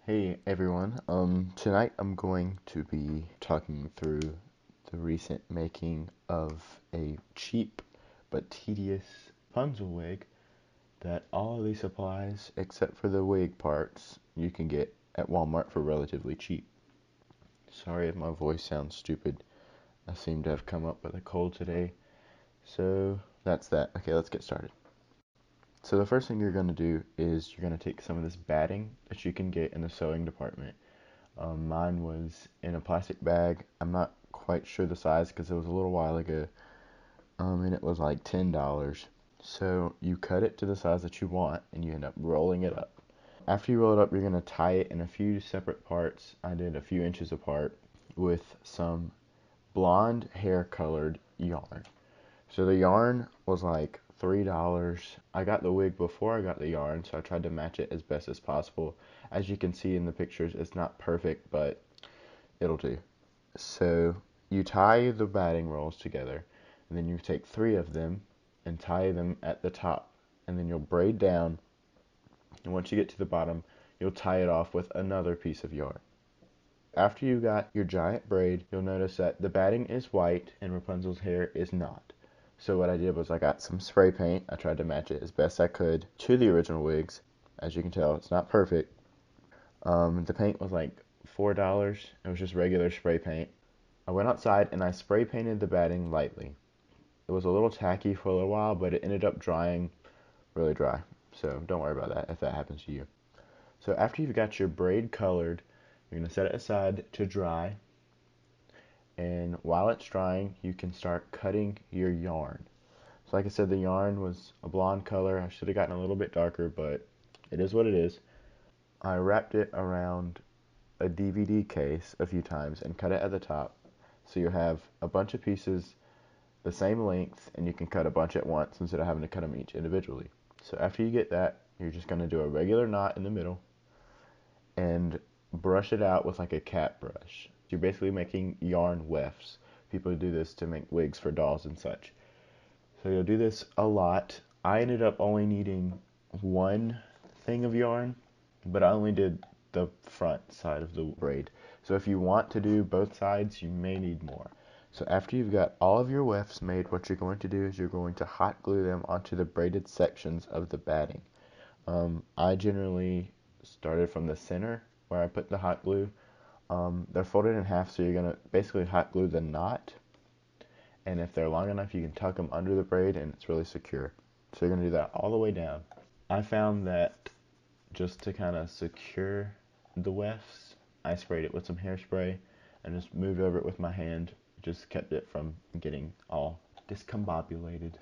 Hey everyone, tonight I'm going to be talking through the recent making of a cheap but tedious Rapunzel wig that all of the supplies, except for the wig parts, you can get at Walmart for relatively cheap. Sorry if my voice sounds stupid. I seem to have come up with a cold today, so that's that. Okay, let's get started. So the first thing you're going to do is you're going to take some of this batting that you can get in the sewing department. Mine was in a plastic bag. I'm not quite sure the size because it was a little while ago, and it was like $10. So you cut it to the size that you want, and you end up rolling it up. After you roll it up, you're going to tie it in a few separate parts. I did a few inches apart with some blonde hair colored yarn. So the yarn was like $3. I got the wig before I got the yarn, so I tried to match it as best as possible. As you can see in the pictures, it's not perfect, but it'll do. So you tie the batting rolls together, and then you take three of them and tie them at the top, and then you'll braid down, and once you get to the bottom, you'll tie it off with another piece of yarn. After you got your giant braid, you'll notice that the batting is white and Rapunzel's hair is not. So what I did was I got some spray paint. I tried to match it as best I could to the original wigs. As you can tell, it's not perfect. The paint was like $4. It was just regular spray paint. I went outside and I spray painted the batting lightly. It was a little tacky for a little while, but it ended up drying really dry. So don't worry about that if that happens to you. So after you've got your braid colored, you're going to set it aside to dry. And while it's drying, you can start cutting your yarn. So like I said, the yarn was a blonde color. I should have gotten a little bit darker, but it is what it is. I wrapped it around a DVD case a few times and cut it at the top. So you have a bunch of pieces the same length and you can cut a bunch at once instead of having to cut them each individually. So after you get that, you're just going to do a regular knot in the middle and brush it out with like a cat brush. You're basically making yarn wefts. People do this to make wigs for dolls and such. So you'll do this a lot. I ended up only needing one thing of yarn, but I only did the front side of the braid. So if you want to do both sides, you may need more. So after you've got all of your wefts made, what you're going to do is you're going to hot glue them onto the braided sections of the batting. I generally started from the center where I put the hot glue. They're folded in half, so you're going to basically hot glue the knot, and if they're long enough, you can tuck them under the braid and it's really secure. So you're going to do that all the way down. I found that just to kind of secure the wefts, I sprayed it with some hairspray and just moved over it with my hand. Just kept it from getting all discombobulated.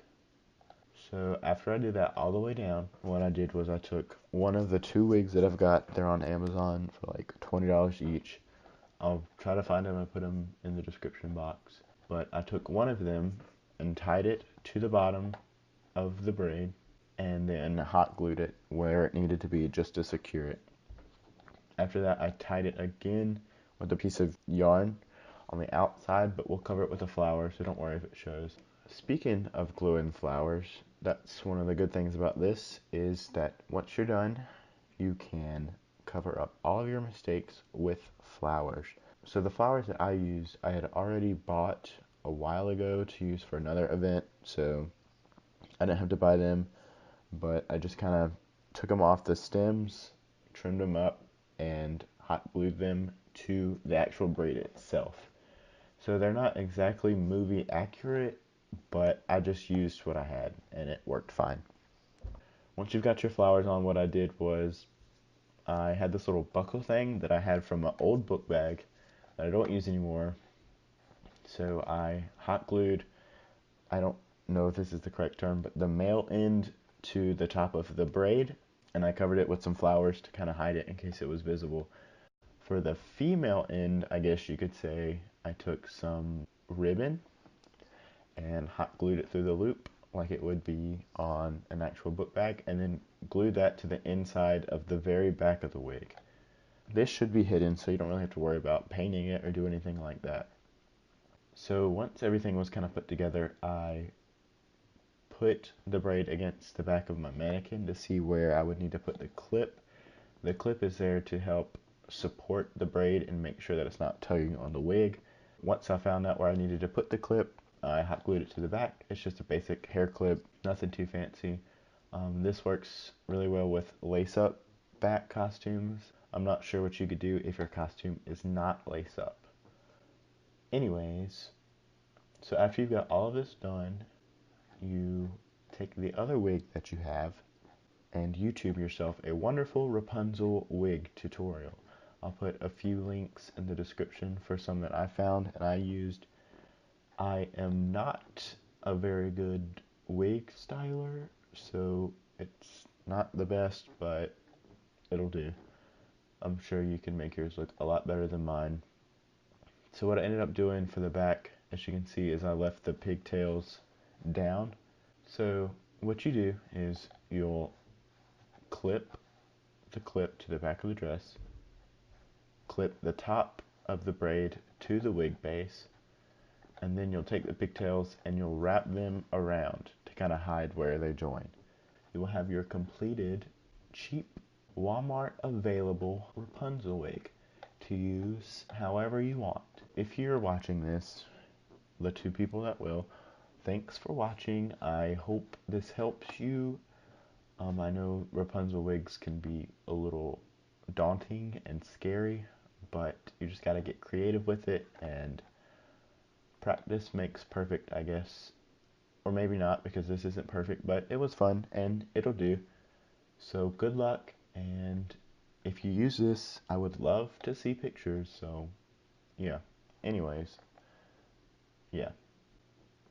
So after I did that all the way down, what I did was I took one of the two wigs that I've got. They're on Amazon for like $20 each. I'll try to find them and put them in the description box. But I took one of them and tied it to the bottom of the braid and then hot glued it where it needed to be just to secure it. After that, I tied it again with a piece of yarn on the outside, but we'll cover it with a flower, so don't worry if it shows. Speaking of gluing flowers, that's one of the good things about this is that once you're done, you can cover up all of your mistakes with flowers. So the flowers that I use, I had already bought a while ago to use for another event, so I didn't have to buy them, but I just kind of took them off the stems, trimmed them up, and hot glued them to the actual braid itself. So they're not exactly movie accurate, but I just used what I had and it worked fine. Once you've got your flowers on, what I did was I had this little buckle thing that I had from an old book bag that I don't use anymore. So I hot glued, I don't know if this is the correct term, but the male end to the top of the braid, and I covered it with some flowers to kind of hide it in case it was visible. For the female end, I guess you could say, I took some ribbon and hot glued it through the loop like it would be on an actual book bag, and then glued that to the inside of the very back of the wig. This should be hidden, so you don't really have to worry about painting it or do anything like that. So once everything was kind of put together, I put the braid against the back of my mannequin to see where I would need to put the clip. The clip is there to help support the braid and make sure that it's not tugging on the wig. Once I found out where I needed to put the clip, I hot glued it to the back. It's just a basic hair clip, nothing too fancy. This works really well with lace-up back costumes. I'm not sure what you could do if your costume is not lace-up. Anyways, so after you've got all of this done, you take the other wig that you have and YouTube yourself a wonderful Rapunzel wig tutorial. I'll put a few links in the description for some that I found and I used. I am not a very good wig styler, so it's not the best, but it'll do. I'm sure you can make yours look a lot better than mine. So what I ended up doing for the back, as you can see, is I left the pigtails down. So what you do is you'll clip the clip to the back of the dress, clip the top of the braid to the wig base, and then you'll take the pigtails and you'll wrap them around to kind of hide where they join. You will have your completed, cheap, Walmart available Rapunzel wig to use however you want. If you're watching this, the two people that will, thanks for watching. I hope this helps you. I know Rapunzel wigs can be a little daunting and scary, but you just gotta get creative with it, and practice makes perfect, I guess. Or maybe not, because this isn't perfect, but it was fun, and it'll do. So good luck, and if you use this, I would love to see pictures, so yeah. Anyways, yeah.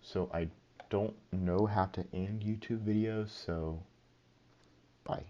So I don't know how to end YouTube videos, so bye.